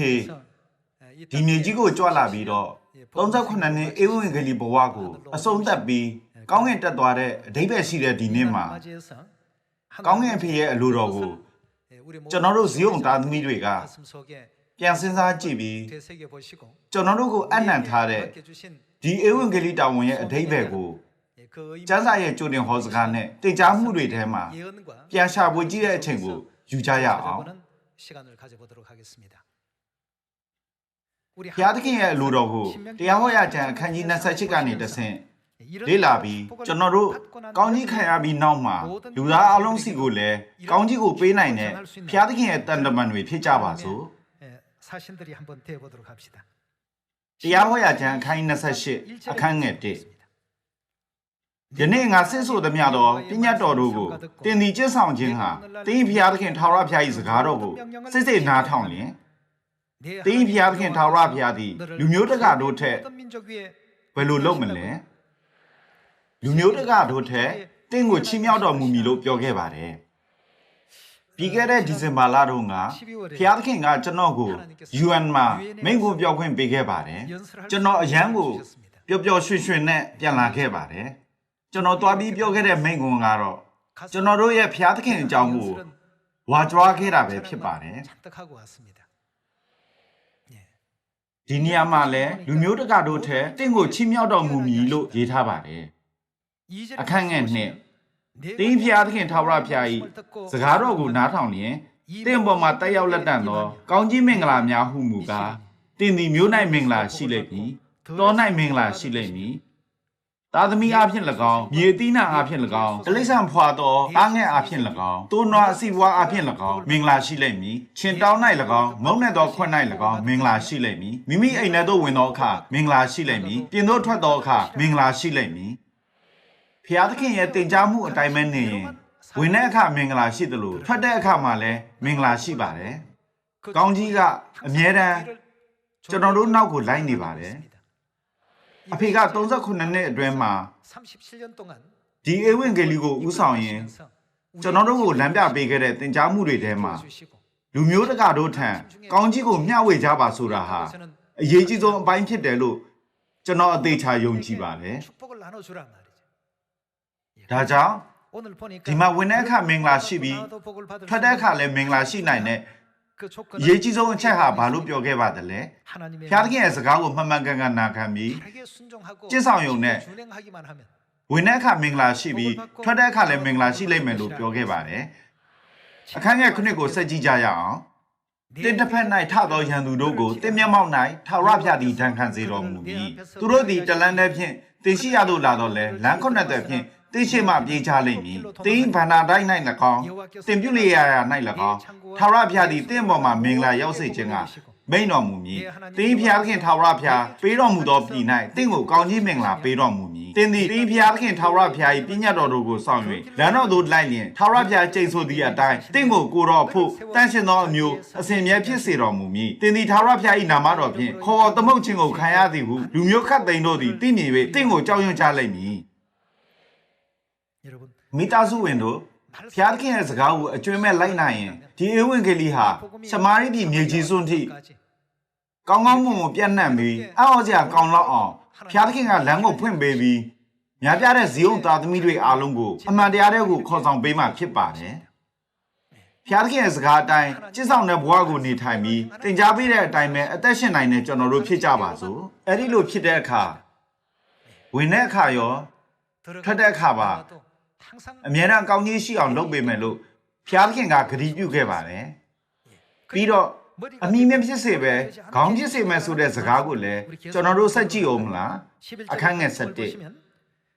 ဖေဒီမြေကြီးကိုကြွလာပြီးတော့39နှစ်ဧဝံဂေလိဘဝကိုအဆုံးသတ်ပြီးကောင်းကင်တက်သွားတဲ့အဓိပ္ပာယ်ရှိတဲ့ဒီနေ့မှာကောင်းကင်ဖေရဲ့အလိုတော်ကိုကျွန်တော်တို့ဇီးုံသားသမီးတွေကပြန်စဉ်းစားကြည့်ပြီးကျွန်တော်တို့ကိုအနံ့ထားတဲ့ဒီဧဝံဂေလိတာဝန်ရဲ့အဓိပ္ပာယ်ကိုကျမ်းစာရဲ့ကြိုတင်ဟောစကားနဲ့တင်ကြားမှုတွေထဲမှာပြန်ရှာဖွေကြည့်တဲ့အချိန်ကိုယူကြရအောင်ဘုရားသခင်ရဲ့အလိုတော်ကိုတရားဟောရာကျမ်းအခန်းကြီး28ကနေတဆင့်လေ့လာပြီးကျွန်တော်တို့ကောင်းကြီးခံရပြီးနောက်မှာလူသားအလုံးစီကိုလည်းကောင်းကြီးကိုပေးနိုင်တဲ့ဘုရားသခင်ရဲ့တန်တမန်တွေဖြစ်ကြပါစို့တရားဟောရာကျမ်းအခန်းကြီး28အခန်းငယ်1ယနေ့ငါဆင့်ဆိုသမျှသောပညတ်တော်တို့ကိုတင်ဒီကျင့်ဆောင်ခြင်းဟာတင်းဘုရားသခင်ထာဝရဘုရား၏စကားတော်ကိုစိတ်စိတ်နားထောင်လျင်တင်းဘုရားသခင်ထာဝရဘုရားသည်လူမျိုးတကာတို့ထက်ဘယ်လိုလုပ်မလဲလူမျိုးတကာတို့ထက်တင်းကိုချီးမြှောက်တော်မူမည်လို့ပြောခဲ့ပါတယ်ပြီးခဲ့တဲ့ဒီဇင်ဘာလတုန်းကဘုရားသခင်ကကျွန်တော်ကို UN မှာမိန့်ခွန်းပြောခွင့်ပေးခဲ့ပါတယ်ကျွန်တော်အရန်ကိုပျော်ပျော်ရွှင်ရွှင်နဲ့ပြန်လာခဲ့ပါတယ်ကျွန်တော်တွားပြီးပြောခဲ့တဲ့မိန့်ခွန်းကတော့ကျွန်တော်တို့ရဲ့ဘုရားသခင်အကြောင်းကိုဝါကြွားခဲ့တာပဲဖြစ်ပါတယ်ဒီနေရာမှာလည်းလူမျိုးတကာတို့ထက်တင့်ကိုချီးမြှောက်တော်မူမည်လို့ရေးထားပါတယ်အခန်းငယ်နှစ်တင်းဘုရားသခင်ထာဝရဘုရား၏စကားတော်ကိုနားထောင်လျင်တင့်ပေါ်မှာတက်ရောက်လက်တန့်သောကောင်းကြီးမင်္ဂလာများဟုမူကားတင်သည်မျိုး၌မင်္ဂလာရှိလိမ့်မည်တော၌မင်္ဂလာရှိလိမ့်မည်သားသမီးအဖြစ်၎င်းမြေတိနာအဖြစ်၎င်းတိရစ္ဆာန်ဖွာသောအားငယ်အဖြစ်၎င်းတိုးနွားအစီပွားအဖြစ်၎င်းမင်္ဂလာရှိလိမ့်မည်ချင်းတောင်း၌၎င်းမုံနဲ့သောခွက်၌၎င်းမင်္ဂလာရှိလိမ့်မည်မိမိအိမ်ထဲသို့ဝင်သောအခါမင်္ဂလာရှိလိမ့်မည်ပြင်သို့ထွက်သောအခါမင်္ဂလာရှိလိမ့်မည်ဖျားသခင်ရဲ့တင်ကြားမှုအတိုင်းပဲနေရင်ဝင်တဲ့အခါမင်္ဂလာရှိသလိုထွက်တဲ့အခါမှာလည်းမင်္ဂလာရှိပါတယ်ကောင်းကြီးကအမြဲတမ်းကျွန်တော်တို့နောက်ကိုလိုက်နေပါတယ်အဖေက39နှစ်အတွင်းမှာဒီဧဝံဂေလိကိုဥဆောင်ရင်ကျွန်တော်တို့ကိုလမ်းပြပေးခဲ့တဲ့သင်ကြားမှုတွေထဲမှာလူမျိုးတကာတို့ထံကောင်းကြီးကိုမျှဝေကြပါဆိုတာဟာအရေးကြီးဆုံးအပိုင်းဖြစ်တယ်လို့ကျွန်တော်အသေးချာယုံကြည်ပါတယ်ဒါကြောင့်ဒီမှာဝင်တဲ့အခါမင်္ဂလာရှိပြီးထွက်တဲ့အခါလည်းမင်္ဂလာရှိနိုင်တဲ့အရေးကြီးဆုံးအချက်ဟာဘာလို့ပြောခဲ့ပါသလဲဘုရားသခင်ရဲ့စကားကိုမှန်မှန်ကန်ကန်နာခံပြီးကျင့်ဆောင်ရုံနဲ့ဝင်တဲ့အခါမင်္ဂလာရှိပြီးထွက်တဲ့အခါလည်းမင်္ဂလာရှိလိမ့်မယ်လို့ပြောခဲ့ပါတယ်အခန်းငယ်9ကိုဆက်ကြည့်ကြရအောင်တင်းတစ်ဖက်၌ထသောရန်သူတို့ကိုတင်းမျက်မှောက်၌ထာဝရဘုရားသည်ဒဏ်ခံစေတော်မူမည်သူတို့သည်တလန်းတည်းဖြင့်တင်ရှိရသို့လာတော့လဲလမ်းခုနှစ်သက်ဖြင့်တင်းရှိမှပြေးချလိမ့်မည်တင်းဗန္နာတိုင်း၌၎င်းတင်ပြုလေရာ၌၎င်းထာဝရဘုရားသည်တင်းပေါ်မှာမင်္ဂလာရောက်စေခြင်းကမိန်တော်မူမည်တင်းဘုရားသခင်ထာဝရဘုရားပေးတော်မူသောပြည်၌တင်းကိုကောင်းကြီးမင်္ဂလာပေးတော်မူမည်တင်းသည်တင်းဘုရားသခင်ထာဝရဘုရား၏ပညတ်တော်တို့ကိုစောင့်၍လမ်းတော်သို့လိုက်လျင်ထာဝရဘုရားကျိန်ဆိုသည့်အတိုင်းတင်းကိုကိုတော်ဖို့တန်ရှင်သောအမျိုးအစဉ်မြဲဖြစ်စေတော်မူမည်တင်းသည်ထာဝရဘုရား၏နာမတော်ဖြင့်ခေါ်သမုတ်ခြင်းကိုခံရသည်ဟုလူမျိုးခတ်သိမ်းတို့သည်သိမြင်၍တင်းကိုကြောက်ရွံ့ကြလိမ့်မည်မိသားစုဝင်တို့ဘုရားသခင်ရဲ့စကားကိုအကျွမ်းမဲ့လိုက်နိုင်ရင်ဒီဧဝံဂေလိဟာရှမာရိပြည်မြေကြီးစွန်းထိကောင်းကောင်းမွန်မွန်ပြန့်နှံ့ပြီးအောက်စရာကောင်းလောက်အောင်ဘုရားသခင်ကလမ်းကိုဖွင့်ပေးပြီးများပြားတဲ့ဇီးုံသားသမီးတွေအားလုံးကိုအမှန်တရားတွေကိုခေါ်ဆောင်ပေးမှဖြစ်ပါတယ်ဘုရားသခင်ရဲ့စကားအတိုင်းကျင့်ဆောင်တဲ့ဘဝကိုနေထိုင်ပြီးသင်ကြားပေးတဲ့အတိုင်းပဲအသက်ရှင်နိုင်တဲ့ကျွန်တော်တို့ဖြစ်ကြပါစို့အဲ့ဒီလိုဖြစ်တဲ့အခါဝင်တဲ့အခါရောထွက်တဲ့အခါပါအမြဲတမ်းကောင်းကြီးရှိအောင်လုပ်ပေးမယ်လို့ဘုရားသခင်ကဂရုပြုခဲ့ပါတယ်ပြီးတော့အမိမဖြစ်စေပဲခေါင်းဖြစ်စေမယ်ဆိုတဲ့စကားကိုလည်းကျွန်တော်တို့စက်ကြည့်အောင်မလားအခန်းငယ်7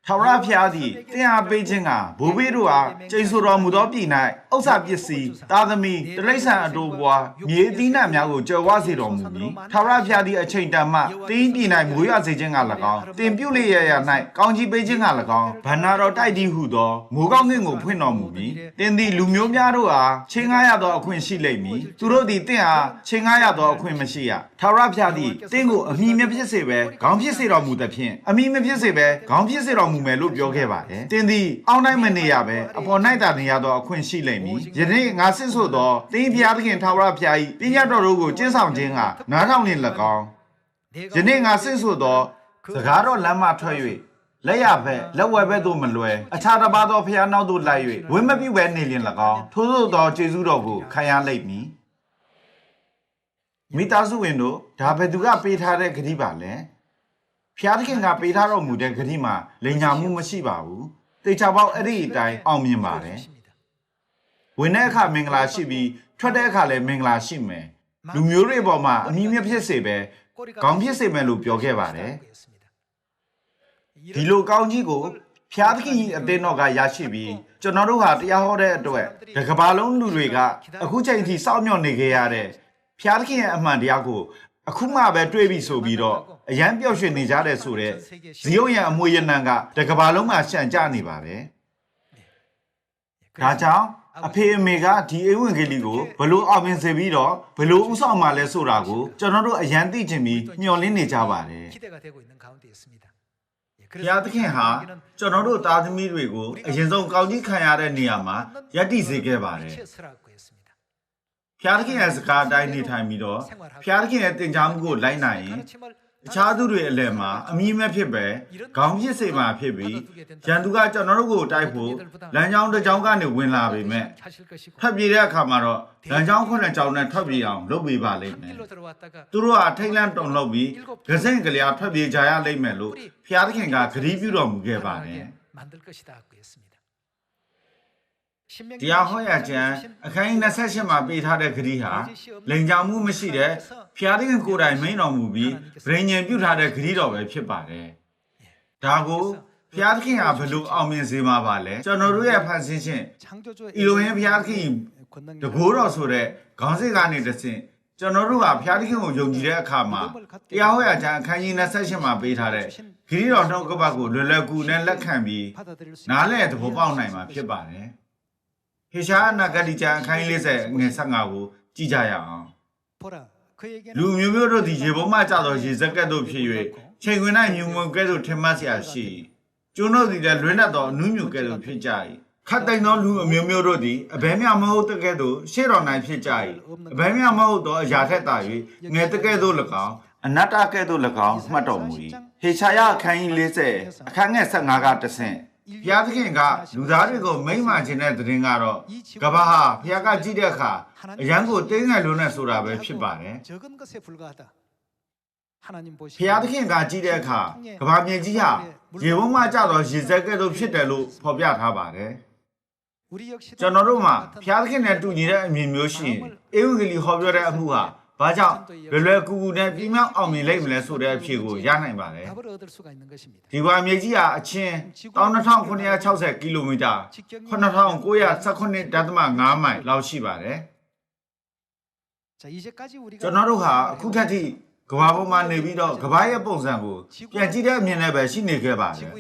ထာဝရဘုရားသည်တင်အားပေးခြင်းကဘိုးဘေးတို့အားကျိန်ဆိုတော်မူသောပြည်၌ဥစ္စာပစ္စည်းသားသမီးတိရစ္ဆာန်အတိုးပွားမြေအသီးနှံများကိုကြွယ်ဝစေတော်မူမည်ထာဝရဘုရားသည်အချိန်တန်မှတင်းပြည်၌မိုးရွာစေခြင်းက၎င်းတင်ပြုလေရ၌ကောင်းကြီးပေးခြင်းက၎င်းဗန္နာတော်တိုက်သည်ဟုသောမိုးကောင်းကင်ကိုဖွင့်တော်မူမည်တင်သည်လူမျိုးများတို့အားချင်းငားရသောအခွင့်ရှိလိမ့်မည်သူတို့သည်တင့်အားချင်းငားရသောအခွင့်မရှိရထာဝရဘုရားသည်တင့်ကိုအမိမဖြစ်စေပဲခေါင်းဖြစ်စေတော်မူသဖြင့်အမိမဖြစ်စေပဲခေါင်းဖြစ်စေတော်မူ မှုမယ်လို့ပြောခဲ့ပါတယ်တင်းသည်အောင်းနိုင်မနေရပဲအပေါ်နိုင်တာနေရတော့အခွင့်ရှိလိမ့်မည်ယနေ့ငါစစ်ဆိုသောတင်းဖျားသခင်ထာဝရဘုရား၏ပညာတော်တို့ကိုကျင့်ဆောင်ခြင်းကနားထောင်နေ၎င်းယနေ့ငါစစ်ဆိုသောစကားတော်လမ်းမှထွက်၍လက်ရဘက်လက်ဝဲဘက်သို့မလွယ်အခြားတစ်ပါးသောဖျားနောက်သို့လိုက်၍ဝိမပြုပဲနေလျင်၎င်းထို့သောသောကျေးဇူးတော်ကိုခံရလိမ့်မည်မိသားစုဝင်တို့ဒါဘယ်သူကပေးထားတဲ့ဂတိပါလဲဖျားသခင်ကပေးထားတော်မူတဲ့ဂတိမှာလိမ်ညာမှုမရှိပါဘူးတေချာပေါက်အဲ့ဒီအတိုင်းအောင်မြင်ပါတယ်ဝင်တဲ့အခါမင်္ဂလာရှိပြီးထွက်တဲ့အခါလည်းမင်္ဂလာရှိမယ်လူမျိုးတွေပေါ်မှာအမြင့်မြတ်ဖြစ်စေပဲကောင်းဖြစ်စေမယ်လို့ပြောခဲ့ပါတယ်ဒီလိုကောင်းကြီးကိုဖျားသခင်ကြီးအသင်းတော်ကရရှိပြီးကျွန်တော်တို့ဟာတရားဟောတဲ့အတွက်ဒီကမ္ဘာလုံးလူတွေကအခုချိန်ထိစောင့်မျှော်နေခဲ့ရတဲ့ဖျားသခင်ရဲ့အမှန်တရားကိုအခုမှပဲတွေးပြီးဆိုပြီးတော့အရန်ပျော်ရွှင်နေကြတဲ့ဆိုတဲ့ဇီယုံရဲ့အမွေရနံကဒီကမ္ဘာလုံးမှာရှံ့ကြနေပါတယ်ဒါကြောင့်အဖေအမေကဒီဧဝံဂေလိကိုဘလို့အောင်မြင်စေပြီးတော့ဘလို့ဥဆောင်မှလဲဆိုတာကိုကျွန်တော်တို့အရန်သိချင်ပြီးမျှော်လင့်နေကြပါတယ်ဘုရားသခင်ဟာကျွန်တော်တို့သားသမီးတွေကိုအရင်ဆုံးကောင်းကြီးခံရတဲ့နေရာမှာယက်တည်စေခဲ့ပါတယ်ဘုရားသခင်ရဲ့စကားအတိုင်းနေထိုင်ပြီးတော့ဘုရားသခင်ရဲ့သင်ကြားမှုကိုလိုက်နိုင်ရင်အခြားသူတွေအလယ်မှာအမိမဲ့ဖြစ်ပဲခေါင်းဖြစ်စေမှာဖြစ်ပြီးရန်သူကကျွန်တော်တို့ကိုတိုက်ဖို့လမ်းကြောင်းတစ်ကြောင်းကနေဝင်လာပေမဲ့ထွက်ပြေးတဲ့အခါမှာတော့လမ်းကြောင်းခုနှစ်ကြောင်းနဲ့ထွက်ပြေးအောင်လုပ်ပေးပါလိမ့်မယ်သူတို့ဟာထိတ်လန့်တုန်လှုပ်ပြီးဂစင့်ကလေးထွက်ပြေးကြရလိမ့်မယ်လို့ဘုရားသခင်ကဂရုပြုတော်မူခဲ့ပါတယ်တရားဟောရာကျမ်းအခန်း28မှာပေးထားတဲ့ဂရီဟာလိန်ကြောင်မှုမရှိတဲ့ဖျားသခင်ကိုယ်တိုင်မိန်တော်မူပြီးဗြိဉ္ဉ်ပြုထားတဲ့ဂရီတော်ပဲဖြစ်ပါတယ်။ဒါကိုဖျားသခင်ဟာဘယ်လိုအောင်မြင်စေမှာပါလဲကျွန်တော်တို့ရဲ့ဖန်ဆင်းခြင်းအီလိုဟင်းဖျားသခင်တကိုးတော်ဆိုတဲ့ခေါင်းစဉ်ကနေတဆင့်ကျွန်တော်တို့ဟာဖျားသခင်ကိုယုံကြည်တဲ့အခါမှာတရားဟောရာကျမ်းအခန်း28မှာပေးထားတဲ့ဂရီတော်နှုတ်ကပတ်ကိုလွယ်လွယ်ကူနဲ့လက်ခံပြီးနားလည်သဘောပေါက်နိုင်မှာဖြစ်ပါတယ်။ဟေရှာအနာဂတိကျမ်းအခန်း40ငွေ15ကိုကြည့်ကြရအောင်လူမျိုးမျိုးတို့သည်ရေပေါ်မှကျသောရေစက်ကဲ့သို့ဖြစ်၍ချိန်ခွင်၌မြုံမွန်ကဲ့သို့ထင်မှတ်เสียရှိကျွန်းတို့သည်လည်းလွင်တတ်သောအနုညူကဲ့သို့ဖြစ်ကြ၏ခတ်တိုင်သောလူအမျိုးမျိုးတို့သည်အဘဲမြမဟုတ်တဲ့ကဲ့သို့ရှေ့တော်၌ဖြစ်ကြ၏အဘဲမြမဟုတ်သောအရာထက်သာ၍ငယ်တဲ့ကဲ့သို့၎င်းအနတ္တကဲ့သို့၎င်းမှတ်တော်မူ၏ဟေရှာယအခန်း40အခန်းငယ်15ကတဆင့်ဘုရားသခင်ကလူသားတွေကိုမိမ့်မှခြင်းတဲ့သတင်းကတော့ကဘာဟာဘုရားကကြည့်တဲ့အခါအရန်ကိုတင်းငယ်လုံးနဲ့ဆိုတာပဲဖြစ်ပါတယ်ဘုရားသခင်ကကြည့်တဲ့အခါကဘာမြေကြီးဟာရေဝုန်းမှကျတော့ရေစက်ကဲ့သို့ဖြစ်တယ်လို့ဖော်ပြထားပါတယ်ကျွန်တော်တို့မှာဘုရားသခင်နဲ့တူညီတဲ့အမြင်မျိုးရှိရင်ဧဝံဂေလိဟောပြောတဲ့အမှုဟာဘာကြောင့်လွယ်လွယ်ကူကူနဲ့ပြင်းမြောက်အောင်မြင်လိမ့်မလဲဆိုတဲ့အဖြေကိုရနိုင်ပါတယ်ဒီဘာမြေကြီးဟာအချင်း12960ကီလိုမီတာ9919.5မိုင်လောက်ရှိပါတယ်ကျွန်တော်တို့ဟာအခုထက်ထိကမ္ဘာပေါ်မှာနေပြီးတော့ကမ္ဘာရဲ့ပုံစံကိုပြန်ကြည့်တဲ့အမြင်နဲ့ပဲရှိနေခဲ့ပါတယ်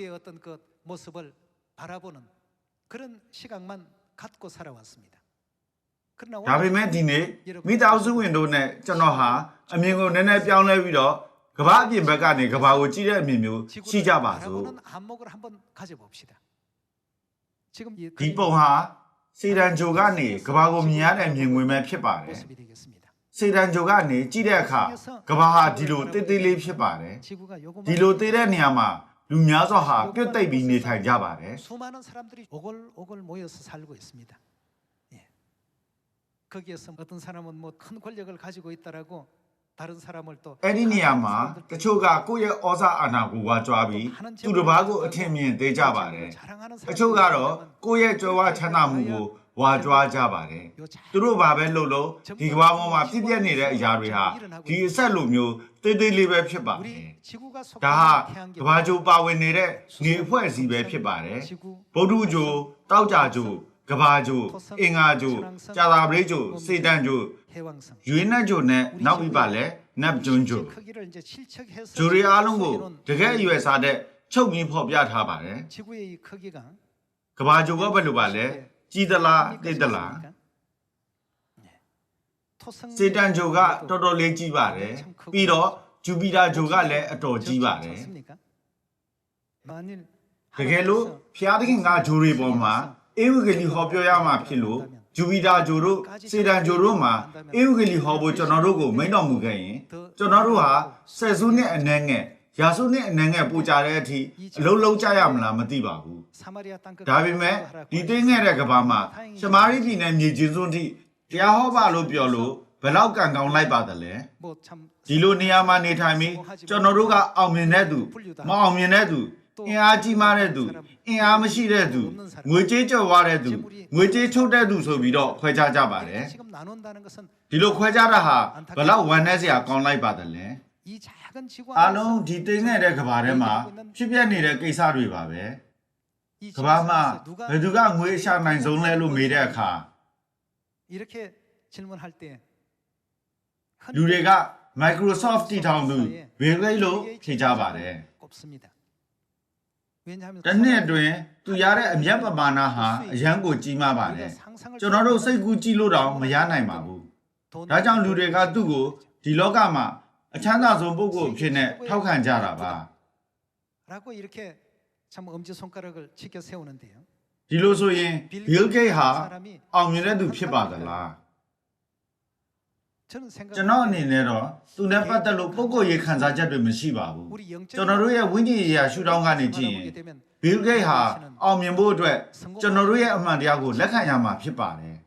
ဒါပေမဲ့ဒီနေ့မိသားစုဝင်တို့နဲ့ကျွန်တော်ဟာအမြင်ကိုနည်းနည်းပြောင်းလဲပြီးတော့ကမ္ဘာအပြင်ဘက်ကနေကမ္ဘာကိုကြည့်တဲ့အမြင်မျိုးရှိကြပါစို့ဒီပုံဟာစေတန်ဂျိုကနေကမ္ဘာကိုမြင်ရတဲ့မြင်ကွင်းပဲဖြစ်ပါတယ်စေတန်ဂျိုကနေကြည့်တဲ့အခါကမ္ဘာဟာဒီလိုတိတ်တိတ်လေးဖြစ်ပါတယ်ဒီလိုသေးတဲ့နေရာမှာလူများစွာဟာပြတ်သိပ်ပြီးနေထိုင်ကြပါတယ်အဲ့ဒီနေရာမှာတချို့ကကိုယ့်ရဲ့ဩဇာအာဏာကိုဝါကြွားပြီးသူတစ်ပါးကိုအထင်မြင်သေးကြပါတယ်တချို့ကတော့ကိုယ့်ရဲ့ကြွယ်ဝချမ်းသာမှုကိုဝါကြွားကြပါတယ်သူတို့ဘာပဲလုပ်လို့ဒီကမ္ဘာပေါ်မှာဖြစ်ပျက်နေတဲ့အရာတွေဟာဒီအဆက်လိုမျိုးတေးသေးလေးပဲဖြစ်ပါတယ်ဒါဟာကမ္ဘာကြိုပါဝင်နေတဲ့နေအဖွဲ့အစည်းပဲဖြစ်ပါတယ်ဗုဒ္ဓကြိုတောက်ကြကြိုကဘာဂျိုအင်္ဂါဂျိုကြာသာပရိဂျိုစေတန်ဂျိုရွေးနတ်ဂျိုနဲ့နောက်ပြီးပါလဲနပ်ဂျွန်းဂျိုဂျိုရီအားလုံးကိုတကယ်အရွယ်စားတဲ့ချုပ်ပြီးဖော်ပြထားပါတယ်ကဘာဂျိုကဘယ်လိုပါလဲကြီးသလားတိတ်သလားစေတန်ဂျိုကတော်တော်လေးကြီးပါတယ်ပြီးတော့ဂျူပီတာဂျိုကလည်းအတော်ကြီးပါတယ် တကယ်လို့ဖျားသခင်ကဂျိုတွေပေါ်မှာအေဝံဂေလိဟောပြောရမှာဖြစ်လို့ဂျူပီတာဂျိုတို့စေတန်ဂျိုတို့မှာအေဝံဂေလိဟောဖို့ကျွန်တော်တို့ကိုမိန့်တော်မူခဲ့ရင်ကျွန်တော်တို့ဟာဆယ်စုနှစ်အနည်းငယ်ရာစုနှစ်အနည်းငယ်ပူကြတဲ့အထိအလုံးလုံးကြရမလားမသိပါဘူးဒါပေမဲ့ဒီသိငယ်တဲ့ကဘာမှာရှမာရိပြည်နယ်မြေကြီးစွန်းထိတရားဟောပါလို့ပြောလို့ဘယ်တော့ကန်ကောင်းလိုက်ပါသလဲဒီလိုနေရာမှာနေထိုင်ပြီးကျွန်တော်တို့ကအောင်မြင်တဲ့သူမအောင်မြင်တဲ့သူအင်အားကြီးမားတဲ့သူအင်အားမရှိတဲ့သူငွေကြေးကြော်ဝါတဲ့သူငွေကြေးထုတ်တဲ့သူဆိုပြီးတော့ခွဲခြားကြပါတယ်ဒီလိုခွဲခြားတာဟာဘယ်တော့ဝမ်းနည်းစရာကောင်းလိုက်ပါသလဲအားလုံးဒီသိငယ်တဲ့ကဘာထဲမှာဖြစ်ပျက်နေတဲ့ကိစ္စတွေပါပဲကဘာမှာဘယ်သူကငွေအရှာနိုင်ဆုံးလဲလို့မေးတဲ့အခါလူတွေက Microsoft တည်ထောင်သူ Bill Gates လို့ဖြေကြပါတယ်တနေ့အတွင်းသူရတဲ့အမြတ်ပမာဏဟာအရန်ကိုကြီးမားပါတယ်ကျွန်တော်တို့စိတ်ကူးကြည့်လို့တောင်မရနိုင်ပါဘူးဒါကြောင့်လူတွေကသူ့ကိုဒီလောကမှာအချမ်းသာဆုံးပုဂ္ဂိုလ်ဖြစ်နေထောက်ခံကြတာပါဒီလိုဆိုရင် Bill Gates ဟာအောင်မြင်တဲ့သူဖြစ်ပါသလားကျွန်တော်အနေနဲ့တော့သူနဲ့ပတ်သက်လို့ပုဂ္ဂိုလ်ရေးခံစားချက်တွေမရှိပါဘူးကျွန်တော်တို့ရဲ့ဝိညာဉ်ရေးရာရှုထောင့်ကနေကြည့်ရင် Bill Gates ဟာအောင်မြင်ဖို့အတွက်ကျွန်တော်တို့ရဲ့အမှန်တရားကိုလက်ခံရမှာဖြစ်ပါတယ်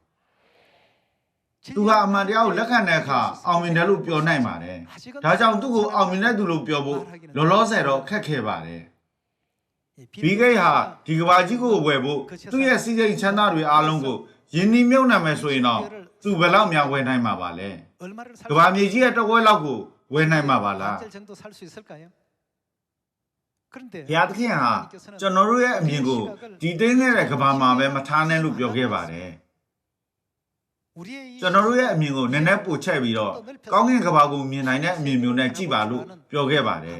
သူဟာအမှန်တရားကိုလက်ခံတဲ့အခါအောင်မြင်တယ်လို့ပြောနိုင်ပါတယ်ဒါကြောင့်သူ့ကိုအောင်မြင်တဲ့သူလို့ပြောဖို့လောလောဆယ်တော့ခက်ခဲပါတယ်Bill Gatesဟာဒီကဘာကြီးကိုဝယ်ဖို့သူ့ရဲ့စီးစိမ်ချမ်းသာတွေအားလုံးကိုယင်းနှမြုပ်နှံမယ်ဆိုရင်တော့သူဘယ်လောက်များဝယ်နိုင်မှာပါလဲကဘာမြေကြီးရဲ့တဝက်လောက်ကိုဝယ်နိုင်မှာပါလားဘုရားသခင်ဟာကျွန်တော်တို့ရဲ့အမြင်ကိုဒီသိနေတဲ့ကဘာမှာပဲမထားနဲ့လို့ပြောခဲ့ပါတယ်ကျွန်တော်တို့ရဲ့အမြင်ကိုနည်းနည်းပိုချက်ပြီးတော့ကောင်းကင်ကဘာကိုမြင်နိုင်တဲ့အမြင်မျိုးနဲ့ကြည့်ပါလို့ပြောခဲ့ပါတယ်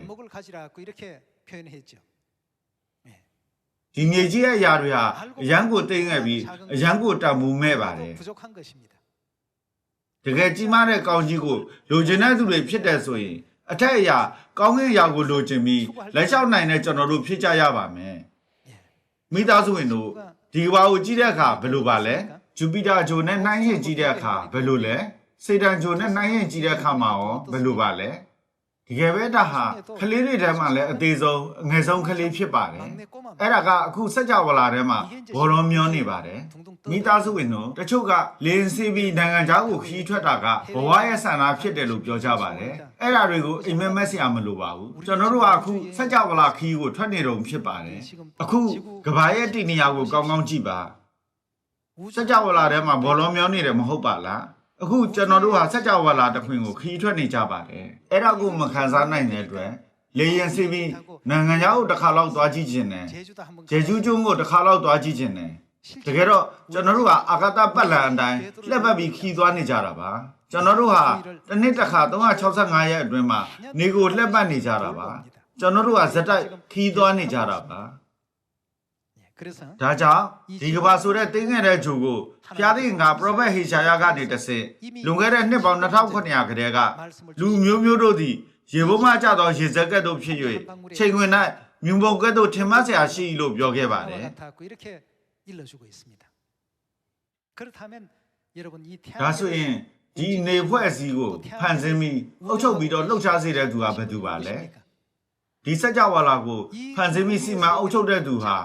ဒီမြေကြီးရဲ့အရာတွေဟာအရန်ကိုသိငယ်ပြီးအရန်ကိုတမူမဲ့ပါတယ်တကယ်ကြီးမားတဲ့ကောင်းကြီးကိုလိုချင်တဲ့သူတွေဖြစ်တယ်ဆိုရင်အထက်အရာကောင်းကင်အရာကိုလိုချင်ပြီးလက်လျှောက်နိုင်တဲ့ကျွန်တော်တို့ဖြစ်ကြရပါမယ်မိသားစုဝင်တို့ဒီကဘာကိုကြည့်တဲ့အခါဘယ်လိုပါလဲဂျူပီတာဂျိုနဲ့နှိုင်းယှဉ်ကြည့်တဲ့အခါဘယ်လိုလဲစေတန်ဂျိုနဲ့နှိုင်းယှဉ်ကြည့်တဲ့အခါမှာရောဘယ်လိုပါလဲတကယ်ပဲဒါဟာကလေးတွေထဲမှာလည်းအသေးဆုံးအငယ်ဆုံးကလေးဖြစ်ပါတယ်အဲ့ဒါကအခုစက်ကြဝဠာထဲမှာဘောလုံးမျောနေပါတယ်မိသားစုဝင်တို့တချို့ကလင်းစီပြီးနိုင်ငံခြားကိုခီးထွက်တာကဘဝရဲ့ဆန္ဒဖြစ်တယ်လို့ပြောကြပါတယ်အဲ့ဒါတွေကိုအိမ်မက်မက်စရာမလိုပါဘူးကျွန်တော်တို့ကအခုစက်ကြဝဠာခီးကိုထွက်နေတော့ဖြစ်ပါတယ်အခုကဘာရဲ့တိနေရာကိုကောင်းကောင်းကြည့်ပါစက်ကြဝဠာထဲမှာဘောလုံးမျောနေတယ်မဟုတ်ပါလားအခုကျွန်တော်တို့ဟာစက်ကြဝဠာတစ်ခွင်ကိုခီးထွက်နေကြပါတယ်အဲ့ဒါကိုမခံစားနိုင်တဲ့အတွက်လေရင်စီပြီးနိုင်ငံခြားကိုတစ်ခါလောက်သွားကြည့်ခြင်းနဲ့ဂျေဂျူးကျွန်းကိုတစ်ခါလောက်သွားကြည့်ခြင်းနဲ့တကယ်တော့ကျွန်တော်တို့ဟာအာကာသပတ်လံအတိုင်းလှည့်ပတ်ပြီးခီးသွားနေကြတာပါကျွန်တော်တို့ဟာတစ်နှစ်တစ်ခါ365ရက်အတွင်းမှာနေကိုလှည့်ပတ်နေကြတာပါကျွန်တော်တို့ဟာဇက်တိုက်ခီးသွားနေကြတာပါဒါကြောင့်ဒီကဘာဆိုတဲ့တင်းငယ်တဲ့ဂျိုကိုဖျားသိငါပရောဖက်ဟေရှာယကနေတဆင့်လွန်ခဲ့တဲ့နှစ်ပေါင်း2900ခရဲကလူမျိုးမျိုးတို့သည်ရေဘုံမှကြသောရေစက်ကဲ့သို့ဖြစ်၍ချိန်ခွင်၌မြုံပုံကဲ့သို့ထင်မှတ်စရာရှိလို့ပြောခဲ့ပါတယ်ဒါဆိုရင်ဒီနေဖွဲ့အစည်းကိုဖန်ဆင်းပြီးအုပ်ချုပ်ပြီးတော့လှုပ်ရှားစေတဲ့သူဟာဘယ်သူပါလဲဒီစကြဝဠာကိုဖန်ဆင်းပြီးစီမံအုပ်ချုပ်တဲ့သူဟာ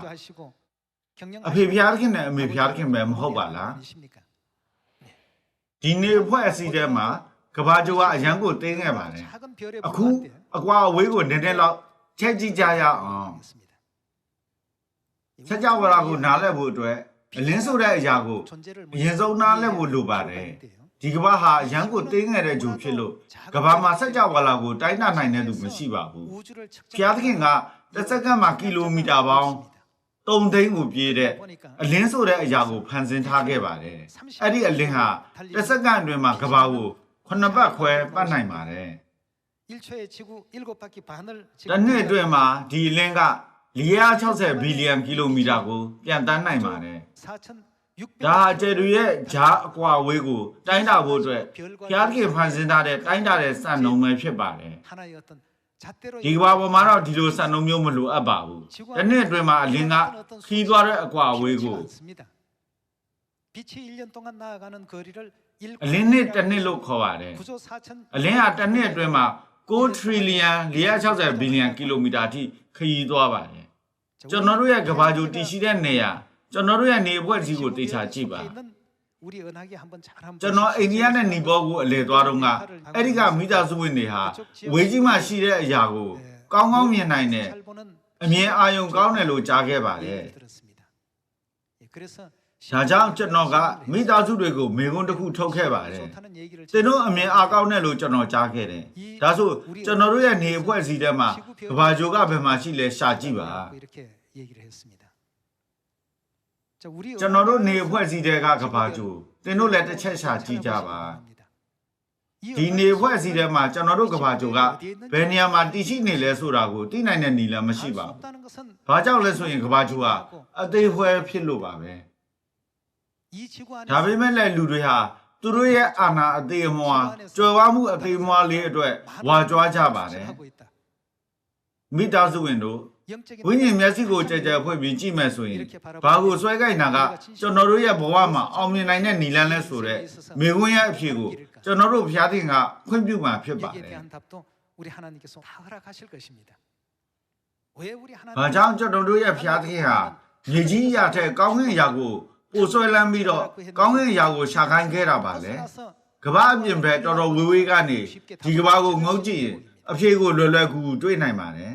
အဖေဖျားသခင်နဲ့အမေဖျားသခင်ပဲမဟုတ်ပါလားဒီနေဖွဲ့အစည်းထဲမှာကဘာကျော်ကအရန်ကိုတင်းခဲ့ပါတယ်အခုအကွာအဝေးကိုနည်းနည်းလောက်ချက်ကြည့်ကြရအောင်စကြဝဠာကိုနားလည်ဖို့အတွက်အလင်းဆိုတဲ့အရာကိုအရင်ဆုံးနားလည်ဖို့လိုပါတယ်ဒီကဘာဟာအရန်ကိုတင်းခဲ့တဲ့ဂျိုဖြစ်လို့ကဘာမှာစကြဝဠာကိုတိုင်းတာနိုင်တဲ့သူမရှိပါဘူးဖျားသခင်ကတစ်စက္ကန့်မှာကီလိုမီတာပေါင်း3 သိန်းကိုပြေးတဲ့အလင်းဆိုတဲ့အရာကိုဖန်ဆင်းထားခဲ့ပါတယ်အဲ့ဒီအလင်းဟာတစ်စက္ကန့်အတွင်းမှာကဘာကို9 ပတ်ခွဲပတ်နိုင်ပါတယ်တစ်နှစ်အတွင်းမှာဒီအလင်းက460 ဘီလီယံကီလိုမီတာကိုပြန်တန်းနိုင်ပါတယ်ဒါကျဲတွေရဲ့ဂျားအကွာဝေးကိုတိုင်းတာဖို့အတွက်ဖျားသခင်ဖန်ဆင်းထားတဲ့တိုင်းတာတဲ့စံနှုန်းပဲဖြစ်ပါတယ် ဒီကဘာပေါ်မှာတော့ဒီလိုစံနှုန်းမျိုးမလိုအပ်ပါဘူး။တစ်နှစ်အတွင်းမှာအလင်းကခီးသွားတဲ့အကွာအဝေးကိုအလင်းနှစ်တစ်နှစ်လို့ခေါ်ပါတယ်။အလင်းဟာတစ်နှစ်အတွင်းမှာ9 trillion 460 billion ကီလိုမီတာထိခရီးသွားပါတယ်။ကျွန်တော်တို့ရဲ့ကဘာဂျိုတည်ရှိတဲ့နေရာကျွန်တော်တို့ရဲ့နေအဖွဲ့အစည်းကိုတေချာကြည့်ပါကျွန်တော်အိန္ဒိယနဲ့နီပေါကိုအလဲသွားတော့ကအဲ့ဒီကမိသားစုဝင်တွေဟာဝေးကြီးမှရှိတဲ့အရာကိုကောင်းကောင်းမြင်နိုင်တဲ့အမြင်အာရုံကောင်းတယ်လို့ကြားခဲ့ပါတယ်ဒါကြောင့်ကျွန်တော်ကမိသားစုတွေကိုမေခွန်းတစ်ခုထုတ်ခဲ့ပါတယ်သင်တို့အမြင်အားကောင်းတယ်လို့ကျွန်တော်ကြားခဲ့တယ်ဒါဆိုကျွန်တော်တို့ရဲ့နေအဖွဲ့အစည်းထဲမှာကဘာဂျိုကဘယ်မှာရှိလဲရှာကြည့်ပါကျွန်တော်တို့နေအဖွဲ့အစည်းတွေကကဘာဂျိုသင်တို့လည်းတစ်ချက်ရှာကြည့်ကြပါဒီနေဖွဲ့အစည်းထဲမှာကျွန်တော်တို့ကဘာဂျိုကဘယ်နေရာမှာတည်ရှိနေလဲဆိုတာကိုသိနိုင်တဲ့နည်းလမ်းမရှိပါဘူး။ဘာကြောင့်လဲဆိုရင်ကဘာဂျိုဟာအသေးဖွဲဖြစ်လို့ပါပဲ။ဒါပေမဲ့လည်းလူတွေဟာသူတို့ရဲ့အာဏာအသေးအမွှာကြွယ်ဝမှုအသေးအမွှာလေးအတွက်ဝါကြွားကြပါတယ်။မိသားစုဝင်တို့ဝိညာဉ်မျက်စိကိုကြဲကြဲဖွင့်ပြီးကြည့်မယ်ဆိုရင်ဘာကိုဆွဲကြိုက်တာကကျွန်တော်တို့ရဲ့ဘဝမှာအောင်မြင်နိုင်တဲ့နည်းလမ်းလဲဆိုတဲ့မေခွန်းရဲ့အဖြစ်ကိုကျွန်တော်တို့ဘုရားသခင်ကခွင့်ပြုမှာဖြစ်ပါတယ်။ဘာကြောင့်ကျွန်တော်တို့ရဲ့ဘုရားသခင်ဟာမြေကြီးရာထက်ကောင်းကင်ရာကိုပို့ဆွဲလန်းပြီးတော့ကောင်းကင်ရာကိုရှာခိုင်းခဲ့တာပါလေ။ကမ္ဘာအပြင်ဘက်တော်တော်ဝေးဝေးကနေဒီကမ္ဘာကိုငုံကြည့်ရင်အဖြေကိုလွယ်လွယ်ကူကူတွေးနိုင်ပါတယ်